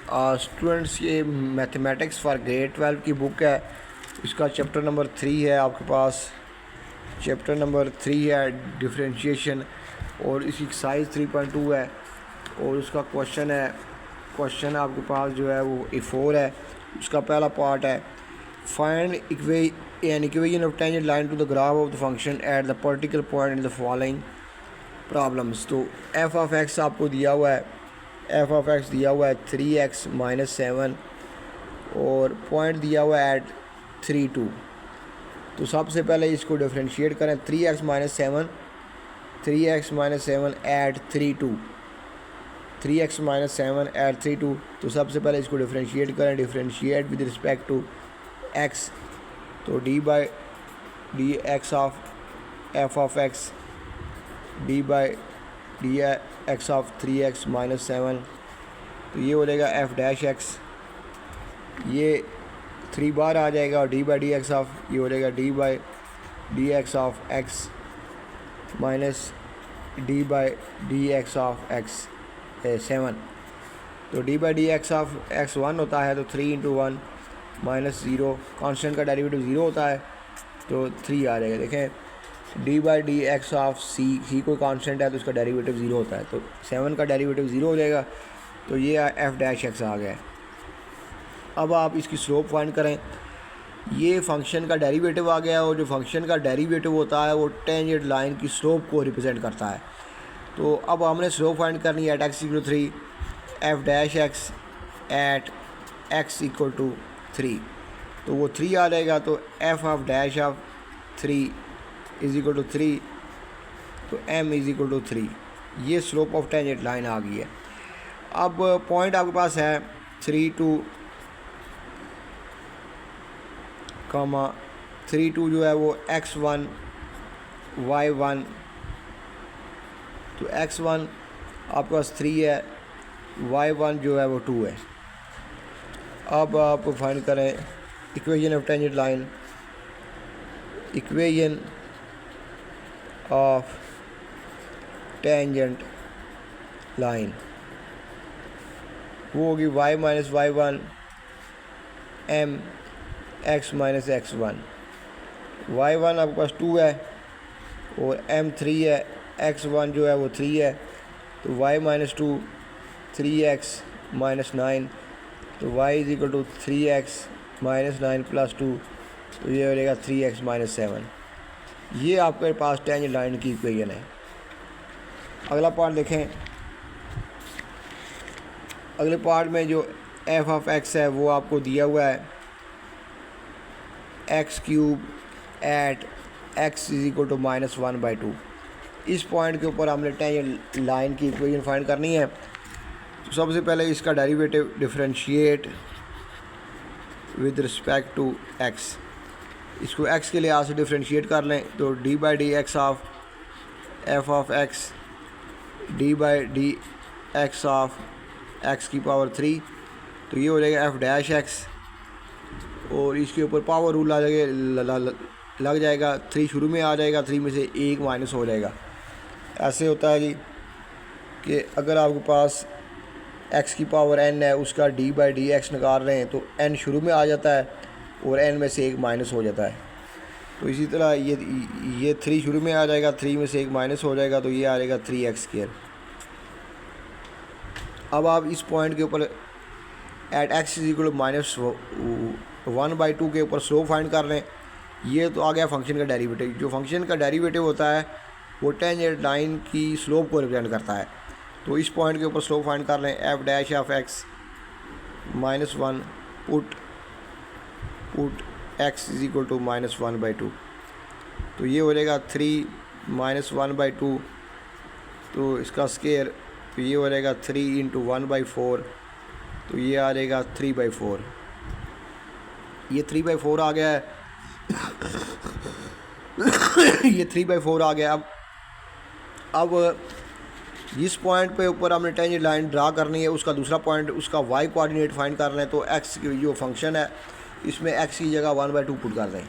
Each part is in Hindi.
स्टूडेंट्स, ये मैथमेटिक्स फॉर ग्रेड 12 की बुक है। इसका चैप्टर नंबर 3 है आपके पास। चैप्टर नंबर 3 है डिफरेंशिएशन, और इसकी साइज़ 3.2 है। और उसका क्वेश्चन आपके पास जो है वो A4 है। उसका पहला पार्ट है, find an equation of tangent line to the graph of the function at the particular point in the following problems. तो एफ ऑफ एक्स आपको दिया हुआ है, एफ ऑफ एक्स दिया हुआ है 3x माइनस 7 और पॉइंट दिया हुआ है एट 3, 2। तो सबसे पहले इसको डिफरेंशिएट करें, 3x minus 7 eight 3, 2, 3x minus 7 eight 3, 2। तो सबसे पहले इसको डिफरेंशिएट करें, differentiate with respect to x। तो d by d x of f of x d by d x of 3x minus 7। तो ये हो जाएगा एफ डैश एक्स, ये 3 बार आ जाएगा, और d by d x of ये हो जाएगा d by d x of x minus d by d x of x 7। तो d by d x of x 1 होता है, तो 3 इंटू 1 माइनस 0, कॉन्स्टेंट का डेरिवेटिव 0 होता है तो 3 आ जाएगा। देखें, d by d x of c कोई कांस्टेंट है तो उसका डेरिवेटिव 0 होता है, तो 7 का डेरिवेटिव 0 हो जाएगा। तो ये एफ डैश एक्स आ गया है। अब आप इसकी स्लोप फाइंड करें। ये फंक्शन का डेरिवेटिव आ गया, और जो फंक्शन का डेरिवेटिव होता है वो टेंजेंट लाइन की स्लोप को रिप्रेजेंट करता है। तो अब हमने स्लोप फाइंड करनी है at x equal to 3, f dash x at x equal to 3। तो वो 3 आ जाएगा, तो f of dash of 3 is equal to 3, तो m इज इक्वल टू 3। ये स्लोप ऑफ टेंजेंट लाइन आ गई है। अब पॉइंट आपके पास है 3, 2, 3, 2 जो है वो x1 y1। तो x1 आपके पास 3 है, y1 जो है वो 2 है। अब आप फाइंड करें equation of tangent line. Equation of tangent line वो होगी y minus y1 m x minus x1। y1 आपके पास 2 है और m 3 है, x1 जो है वो 3 है, तो y माइनस 2 3x माइनस 9। तो y is equal to 3x minus 9 plus 2, तो ये हो जाएगा 3x माइनस 7। ये आपके पास टेंजेंट लाइन की इक्वेशन है। अगला पार्ट देखें। अगले पार्ट में जो एफ ऑफ एक्स है वो आपको दिया हुआ है x cube at x is equal to minus 1/2। इस पॉइंट के ऊपर हमने टेंजेंट लाइन की इक्वेशन फाइंड करनी है। तो सबसे पहले इसका derivative differentiate with respect to x. इसको x के लिहाज से डिफरेंशिएट कर लें, तो d by d x of f of x d by d x of x की पावर 3। तो ये हो जाएगा एफ डैश एक्स, और इसके ऊपर पावर रूल आ जाएगा, लग जाएगा। 3 शुरू में आ जाएगा, 3 में से 1 माइनस हो जाएगा। ऐसे होता है जी कि अगर आपके पास x की पावर n है, उसका डी बाई डी एक्स निकाल रहे हैं तो n शुरू में आ जाता है और n में से 1 माइनस हो जाता है। तो इसी तरह ये 3 शुरू में आ जाएगा, 3 में से 1 माइनस हो जाएगा, तो ये आ जाएगा 3x²। अब आप इस पॉइंट के ऊपर at x is equal minus 1/2 के ऊपर स्लोप फाइंड कर लें। ये तो आ गया फंक्शन का डेरिवेटिव। जो फंक्शन का डेरिवेटिव होता है वो टेंजेंट लाइन की स्लोप को रिप्रेजेंट करता है। तो इस पॉइंट के ऊपर स्लोप फाइंड कर लें, f dash of x minus 1 put x is equal to minus 1/2। तो ये हो जाएगा 3 माइनस 1/2, तो इसका स्केयर, तो ये हो जाएगा 3 इंटू 1/4, तो ये आ जाएगा 3/4। ये 3/4 आ गया है। ये 3/4 आ गया। अब जिस पॉइंट पे ऊपर हमने टेंजेंट लाइन ड्रा करनी है, उसका दूसरा पॉइंट, उसका y कोऑर्डिनेट फाइंड कर लें। तो x की जो फंक्शन है इसमें x की जगह 1/2 पुट कर दें।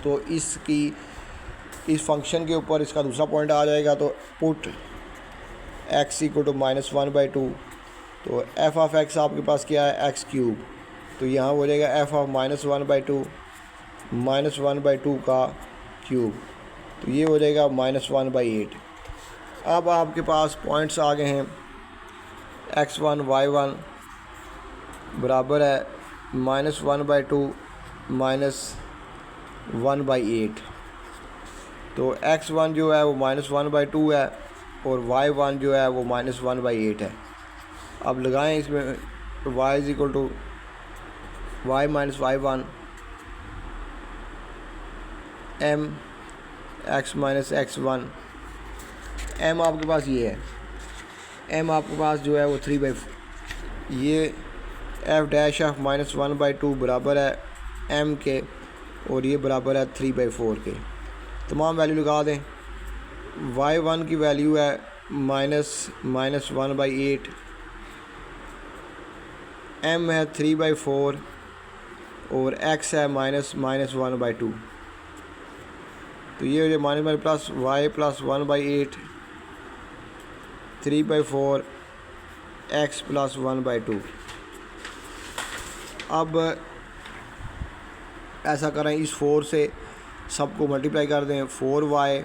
तो इस फंक्शन के ऊपर इसका दूसरा पॉइंट आ जाएगा। तो put x equal to minus 1/2, तो एफ़ ऑफ एक्स आपके पास क्या है, एक्स क्यूब। तो यहाँ हो जाएगा एफ़ ऑफ -1/2 -1/2 का क्यूब, तो ये हो जाएगा -1/8। अब आपके पास पॉइंट्स आ गए हैं, x1 y1 बराबर है -1/2 -1/8। तो x1 जो है वो -1/2 है और y1 जो है वो -1/8 है। अब लगाएं इसमें y is equal to y minus y1 m x minus x1। m आपके पास ये है, m आपके पास जो है वो 3/4, ये f डैश ऑफ -1/2 बराबर है m के और ये बराबर है 3/4 के। तमाम वैल्यू लगा दें। y1 की वैल्यू है -1/8, m है 3/4 और x है -1/2। तो ये हो जाए minus plus y plus 1/8 3/4 x plus 1/2। अब ऐसा करें, इस 4 से सबको मल्टीप्लाई कर दें। 4y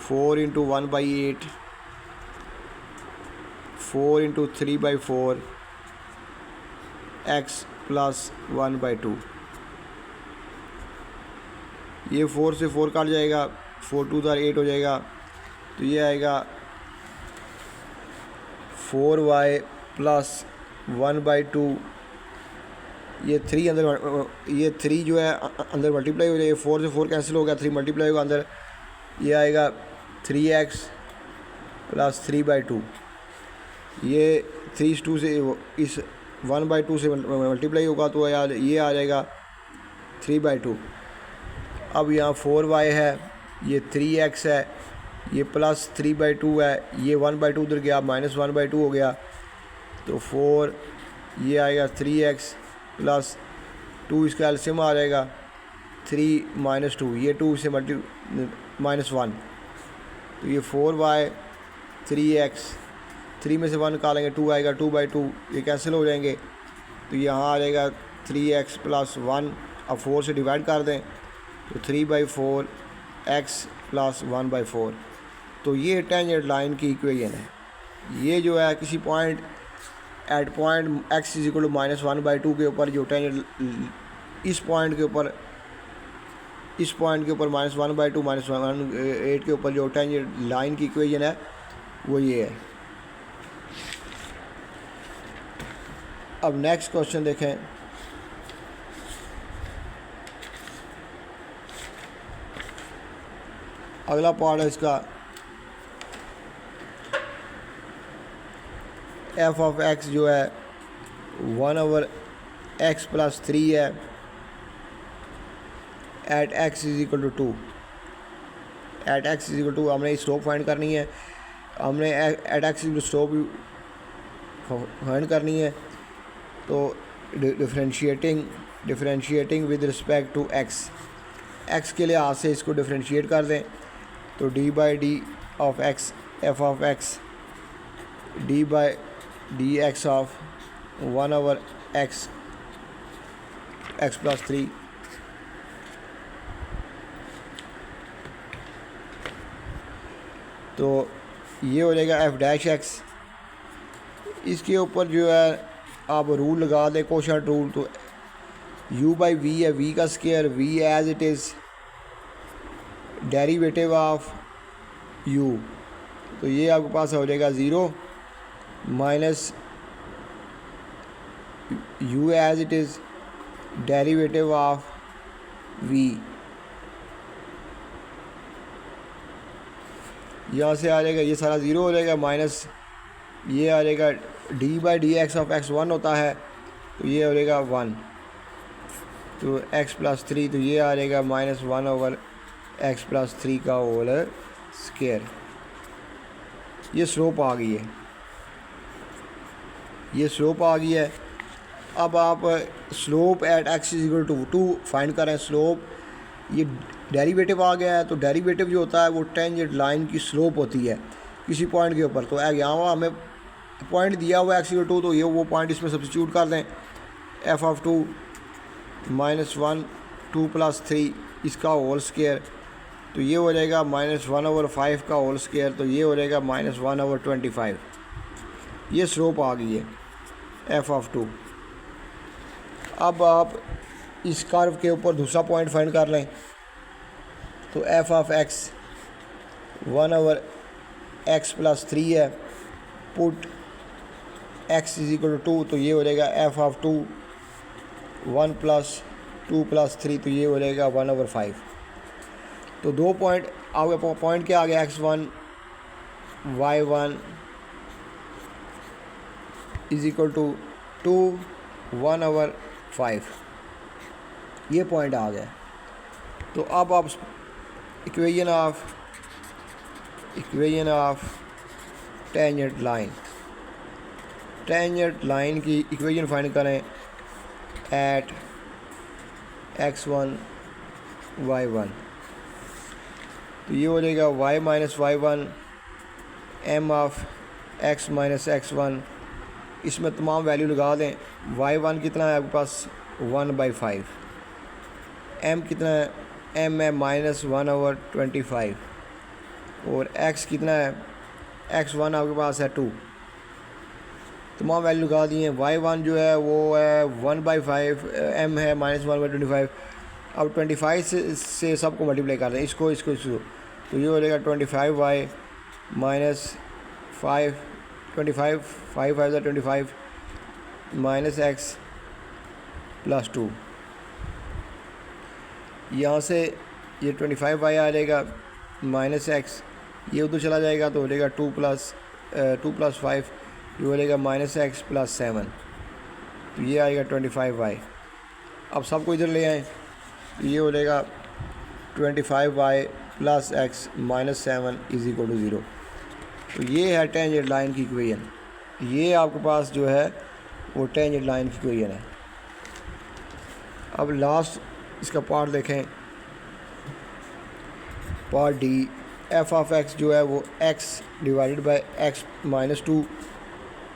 4 into 1/8 4 into 3/4 x plus 1/2। ये 4 से 4 काट जाएगा, 4 2 8 हो जाएगा। तो ये आएगा 4y प्लस 1/2। ये 3 अंदर, ये 3 जो है अंदर मल्टीप्लाई हो जाएगा, 4 से 4 कैंसिल हो गया, 3 मल्टीप्लाई होगा अंदर, ये आएगा 3x प्लस 3/2। ये 3 से इस 1/2 से मल्टीप्लाई होगा तो ये आ जाएगा 3/2। अब यहाँ 4y है, ये 3x है, ये प्लस 3/2 है, ये 1/2 उधर गया, -1/2 हो गया। तो 4 ये आएगा 3x प्लस 2, इसका एलसीएम आ जाएगा 3 - 2, ये 2 से -1। तो ये 4y 3x, 3 में से 1 निकालेंगे 2 आएगा, 2/2 ये कैंसिल हो जाएंगे। तो यहाँ आ जाएगा 3x प्लस 1। अब 4 से डिवाइड कर दें तो 3/4 x प्लस 1/4। तो ये टेंजेंट लाइन की इक्वेशन है। ये जो है किसी point at point x is equal to -1/2 के ऊपर जो टेंजेंट, इस पॉइंट के ऊपर -1/2 -1/8 के ऊपर जो टेंजेंट लाइन की इक्वेशन है वो ये है। अब नेक्स्ट क्वेश्चन देखें। अगला पार्ट है इसका, एफ ऑफ एक्स जो है 1/x प्लस 3 है at x is equal to 2। At x is equal to हमने स्लोप फाइंड करनी है, हमने at x is slope find करनी है। तो differentiating with respect to x के लिहाज से इसको डिफरेंशिएट कर दें। तो d/d of x F of x d/dx of 1/x x plus 3 तो ये हो जाएगा f डैश x। इसके ऊपर जो है आप रूल लगा दें, कोशेंट रूल। तो u/v है, v का square, v as it is derivative of u। तो ये आपके पास हो जाएगा 0 minus u as it is derivative of v। यहाँ से आ जाएगा, ये सारा 0 हो जाएगा, माइनस ये आ जाएगा d/dx ऑफ x 1 होता है, तो ये हो जाएगा 1। तो x प्लस 3, तो ये आ जाएगा -1/x प्लस 3 का होल स्क्वायर। ये स्लोप आ गई है, ये स्लोप आ गई है। अब आप slope at x is equal to 2 find करें। स्लोप, ये डेरिवेटिव आ गया है, तो डेरिवेटिव जो होता है वो टेंजेंट लाइन की स्लोप होती है किसी पॉइंट के ऊपर। तो यहाँ हमें पॉइंट दिया हुआ एक्स इक्वल टू, तो ये वो पॉइंट इसमें सब्स्टिट्यूट कर दें। एफ ऑफ टू -1 2 + 3 इसका होल स्केयर, तो ये हो जाएगा -1/5 का होल स्केयर, तो ये हो जाएगा -1/25। ये स्लोप आ गई है एफ ऑफ टू। अब आप इस कर्व के ऊपर दूसरा पॉइंट फाइंड कर लें, तो एफ ऑफ एक्स 1/x + 3 है, पुट x = 2, तो ये हो जाएगा एफ ऑफ 2 1 + 2 + 3, तो ये हो जाएगा 1/5। तो दो पॉइंट आपके पॉइंट क्या आ गया, x1 y1 = 2 1/5, ये पॉइंट आ गया। तो अब आप इक्वेशन ऑफ टेंजेंट लाइन की इक्वेशन फाइंड करें एट x1 y1, तो ये हो जाएगा y - y1 m of x - x1। इसमें तमाम वैल्यू लगा दें। y1 कितना है आपके पास 1/5, m कितना है, m है -1/25, और x कितना है, x1 आपके पास है 2। तमाम वैल्यू लगा दिए। y1 जो है वो है 1/5, m है -1/25। अब 25 से सबको मल्टीप्लाई कर दें, इसको, तो ये हो जाएगा 25y -5 25 5 5 25 -x + 2। यहाँ से ये 25y आ जाएगा -x, ये उधर चला जाएगा तो हो जाएगा 2 + 5, ये हो जाएगा -x + 7, तो ये आएगा 25y। अब सबको इधर ले आएँ, तो ये हो जाएगा 25y + x - 7 = 0। तो ये है टेंजेंट लाइन की इक्वेशन। ये आपके पास जो है वो टेंजेंट लाइन की इक्वेशन है। अब लास्ट इसका पार्ट देखें, part D. F of x जो है वो x / x - 2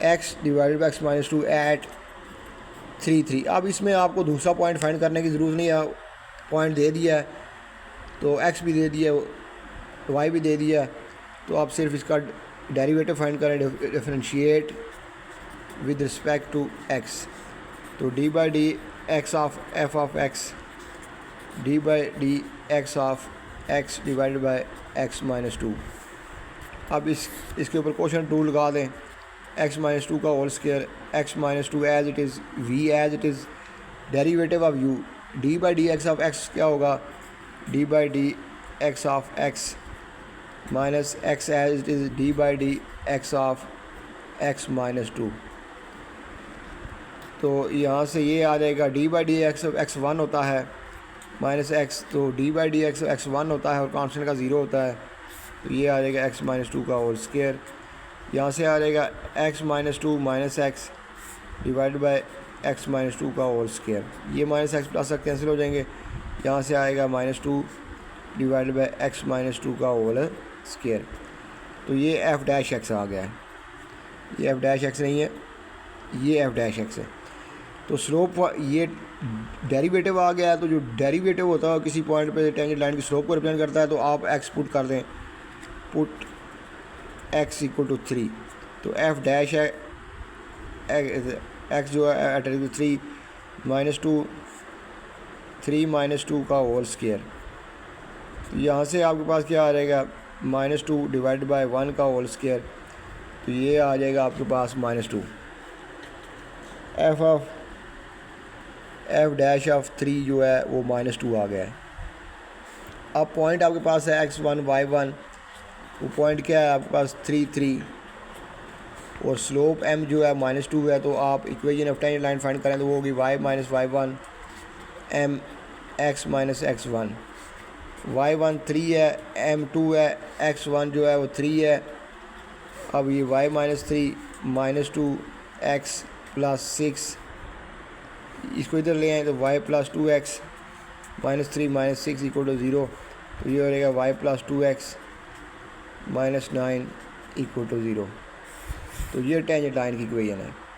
x / x - 2 eight 3 3। अब इसमें आपको दूसरा पॉइंट फाइंड करने की ज़रूरत नहीं है, पॉइंट दे दिया है, तो x भी दे दिया, y भी दे दिया, तो आप सिर्फ इसका डेरिवेटिव फाइंड करें, differentiate with respect to x। तो d/dx of f of x d/dx of x / x - 2। अब इसके ऊपर क्वेश्चन 2 लगा दें, x - 2 का whole square, x - 2 as it is, v as it is, derivative of u, d/dx of x क्या होगा, d/dx of x minus x as it is, d/dx of x - 2। तो यहाँ से ये आ जाएगा d/dx ऑफ x 1 होता है -x, तो d/dx ऑफ x 1 होता है और कांस्टेंट का 0 होता है, तो ये आ जाएगा x - 2 का होल स्केयर। यहाँ से आ जाएगा x - 2 -x / x - 2 का होल स्केयर। ये -x + x कैंसिल हो जाएंगे, यहाँ से आएगा -2 / x - 2 का होल स्केयर। तो ये f' आ गया है, ये f' नहीं है, ये f' है। तो स्लोप ये डेरिवेटिव आ गया है, तो जो डेरिवेटिव होता है किसी पॉइंट पे टेंजेंट लाइन की स्लोप को रिप्रेजेंट करता है, तो आप x पुट कर दें, पुट x = 3, तो f' है x जो है एट 3 -2 3 - 2 का होल स्केयर। तो यहाँ से आपके पास क्या आ जाएगा, -2 / 1 का होल स्केयर, तो ये आ जाएगा आपके पास -2। f' ऑफ 3 जो है वो -2 आ गया है। अब पॉइंट आपके पास है x1 y1, वो पॉइंट क्या है आपके पास 3 3, और स्लोप m जो है -2 है, तो आप equation of tangent line find करें तो वो होगी y - y1 m x - x1। y1 3 है, m 2 है, x1 जो है वो 3 है। अब ये y - 3 -2 x + 6, इसको इधर ले आए तो y + 2x -3 - 6 = 0, तो ये हो जाएगा y + 2x - 9 = 0। तो ये टेंजेंट लाइन की इक्वेशन है।